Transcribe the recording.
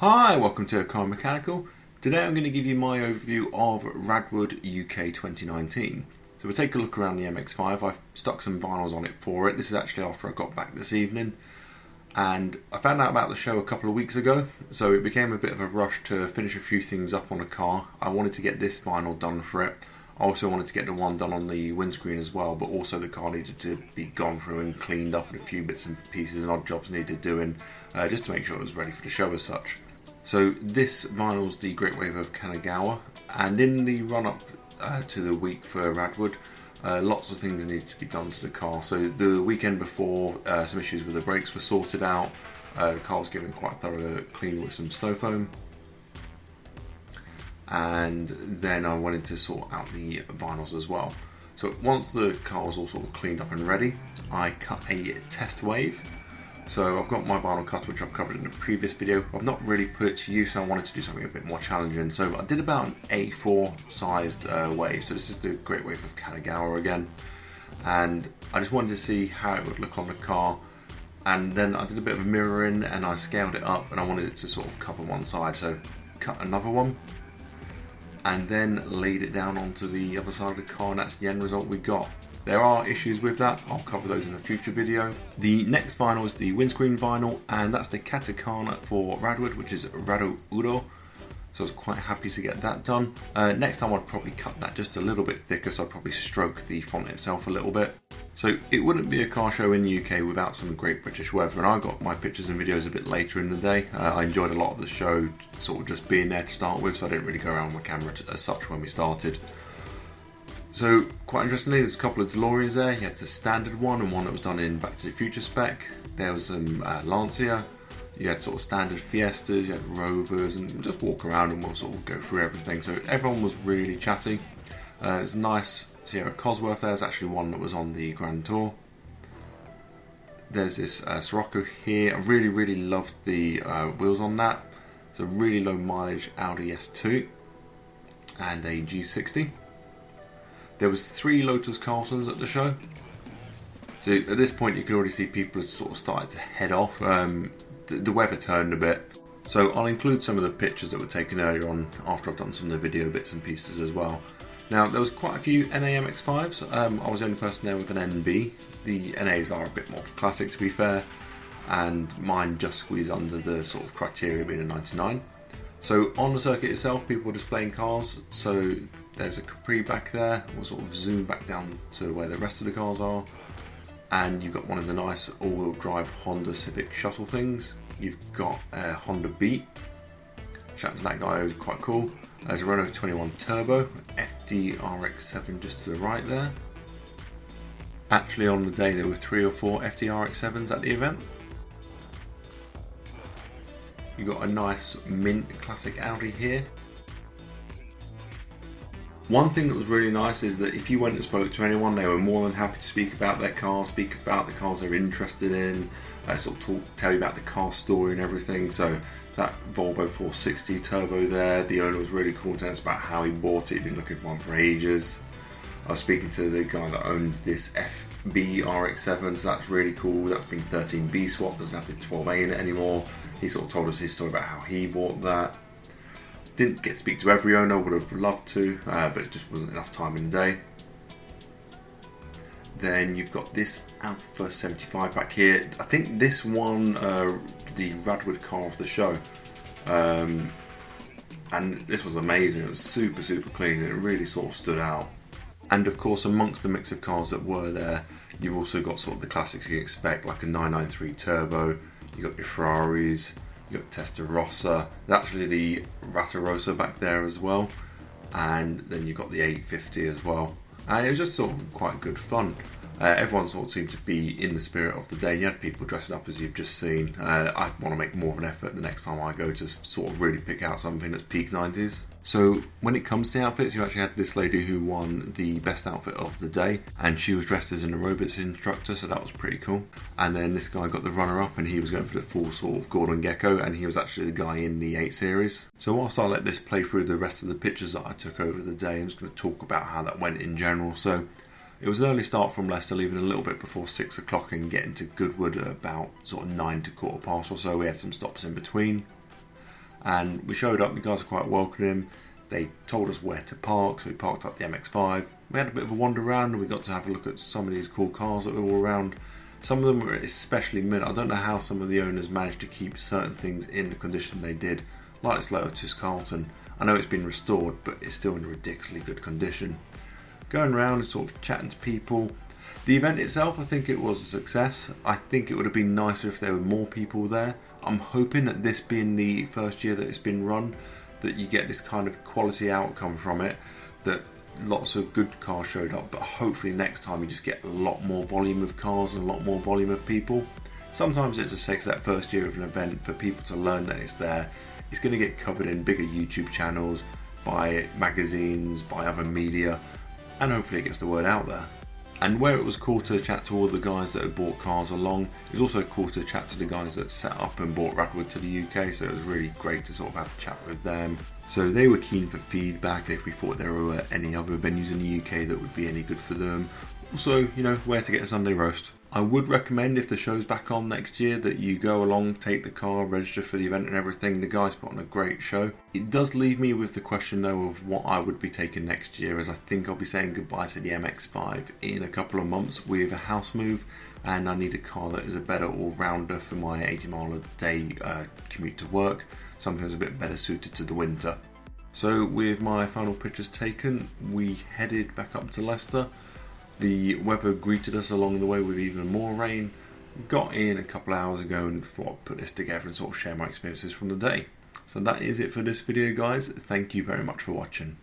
Hi, welcome to Car Mechanical. Today I'm going to give you my overview of Radwood UK 2019. So we'll take a look around the MX-5. I've stuck some vinyls on it for it. This is actually after I got back this evening. And I found out about the show a couple of weeks ago, so it became a bit of a rush to finish a few things up on the car. I wanted to get this vinyl done for it. I also wanted to get the one done on the windscreen as well, but also the car needed to be gone through and cleaned up, and a few bits and pieces and odd jobs needed doing, just to make sure it was ready for the show as such. So this vinyl's the Great Wave of Kanagawa, and in the run-up to the week for Radwood, lots of things needed to be done to the car. So the weekend before, some issues with the brakes were sorted out. The car was given quite a thorough clean with some snow foam. And then I wanted to sort out the vinyls as well. So once the car was all sort of cleaned up and ready, I cut a test wave. So I've got my vinyl cut, which I've covered in a previous video. I've not really put it to use, so I wanted to do something a bit more challenging. So I did about an A4 sized wave. So this is the Great Wave of Kanagawa again. And I just wanted to see how it would look on the car. And then I did a bit of a mirroring and I scaled it up, and I wanted it to sort of cover one side. So cut another one and then laid it down onto the other side of the car, and that's the end result we got. There are issues with that, I'll cover those in a future video. The next vinyl is the windscreen vinyl, and that's the katakana for Radwood, which is Radwood. So I was quite happy to get that done. Next time I'd probably cut that just a little bit thicker, so I'd probably stroke the font itself a little bit. So it wouldn't be a car show in the UK without some great British weather, and I got my pictures and videos a bit later in the day. I enjoyed a lot of the show, sort of just being there to start with, so I didn't really go around with my camera as such when we started. So quite interestingly, there's a couple of DeLoreans there. You had the standard one and one that was done in Back to the Future spec. There was some Lancia. You had sort of standard Fiestas, you had Rovers, and we'll just walk around and we'll sort of go through everything. So everyone was really chatty. It's a nice Sierra Cosworth. There's actually one that was on the Grand Tour. There's this Sirocco here. I really loved the wheels on that. It's a really low mileage Audi S2 and a G60. There was 3 Lotus Carltons at the show. So at this point you can already see people had sort of started to head off. The weather turned a bit. So I'll include some of the pictures that were taken earlier on after I've done some of the video bits and pieces as well. Now there was quite a few NA MX-5s. I was the only person there with an NB. The NAs are a bit more classic, to be fair, and mine just squeeze under the sort of criteria being a 99. So on the circuit itself, people were displaying cars. So there's a Capri back there. We'll sort of zoom back down to where the rest of the cars are. And you've got one of the nice all-wheel drive Honda Civic shuttle things. You've got a Honda Beat. Shout out to that guy, who's quite cool. There's a Renault 21 Turbo, FDRX7 just to the right there. Actually on the day there were 3 or 4 FDRX7s at the event. You got a nice mint classic Audi here. One thing that was really nice is that if you went and spoke to anyone, they were more than happy to speak about their car, speak about the cars they're interested in, sort of tell you about the car story and everything. So that Volvo 460 Turbo there, the owner was really cool to tell us about how he bought it. He'd been looking for one for ages. I was speaking to the guy that owned this FB RX7, so that's really cool. That's been 13B swap, doesn't have the 12A in it anymore. He sort of told us his story about how he bought that. Didn't get to speak to every owner, would have loved to, but it just wasn't enough time in the day. Then you've got this Alpha 75 back here. I think this won the Radwood car of the show. And this was amazing. It was super clean. It really sort of stood out. And of course, amongst the mix of cars that were there, you've also got sort of the classics you expect, like a 993 Turbo. You got your Ferraris. You've got Testarossa, there's actually the Rattarossa back there as well, and then you've got the 850 as well, and it was just sort of quite good fun. Everyone sort of seemed to be in the spirit of the day. You had people dressing up as you've just seen. I want to make more of an effort the next time I go to sort of really pick out something that's peak 90s. So when it comes to outfits, you actually had this lady who won the best outfit of the day, and she was dressed as an aerobics instructor, so that was pretty cool. And then this guy got the runner-up, and he was going for the full sort of Gordon Gekko, and he was actually the guy in the 8 series. So whilst I let this play through the rest of the pictures that I took over the day, I'm just going to talk about how that went in general. So it was an early start from Leicester, leaving a little bit before 6 o'clock and getting to Goodwood at about sort of 9 to quarter past or so. We had some stops in between. and we showed up. The guys were quite welcoming. They told us where to park, so we parked up the MX-5. We had a bit of a wander around and we got to have a look at some of these cool cars that were all around. Some of them were especially mint. I don't know how some of the owners managed to keep certain things in the condition they did, like this Lotus Carlton. I know it's been restored, but it's still in ridiculously good condition. Going around and sort of chatting to people. The event itself, I think it was a success. I think it would have been nicer if there were more people there. I'm hoping that this being the first year that it's been run, that you get this kind of quality outcome from it, that lots of good cars showed up, but hopefully next time you just get a lot more volume of cars and a lot more volume of people. Sometimes it just takes that first year of an event for people to learn that it's there. It's going to get covered in bigger YouTube channels, by magazines, by other media, and hopefully it gets the word out there. And where it was cool to chat to all the guys that had bought cars along, it was also cool to chat to the guys that set up and brought Radwood to the UK, so it was really great to sort of have a chat with them. So they were keen for feedback, if we thought there were any other venues in the UK that would be any good for them. Also, you know, where to get a Sunday roast. I would recommend, if the show's back on next year, that you go along, take the car, register for the event and everything. The guys put on a great show. It does leave me with the question though of what I would be taking next year, as I think I'll be saying goodbye to the MX-5 in a couple of months with a house move, and I need a car that is a better all-rounder for my 80 mile a day commute to work, something that's a bit better suited to the winter. So with my final pictures taken, we headed back up to Leicester. The weather greeted us along the way with even more rain. Got in a couple of hours ago and thought I'd put this together and sort of share my experiences from the day. So that is it for this video, guys. Thank you very much for watching.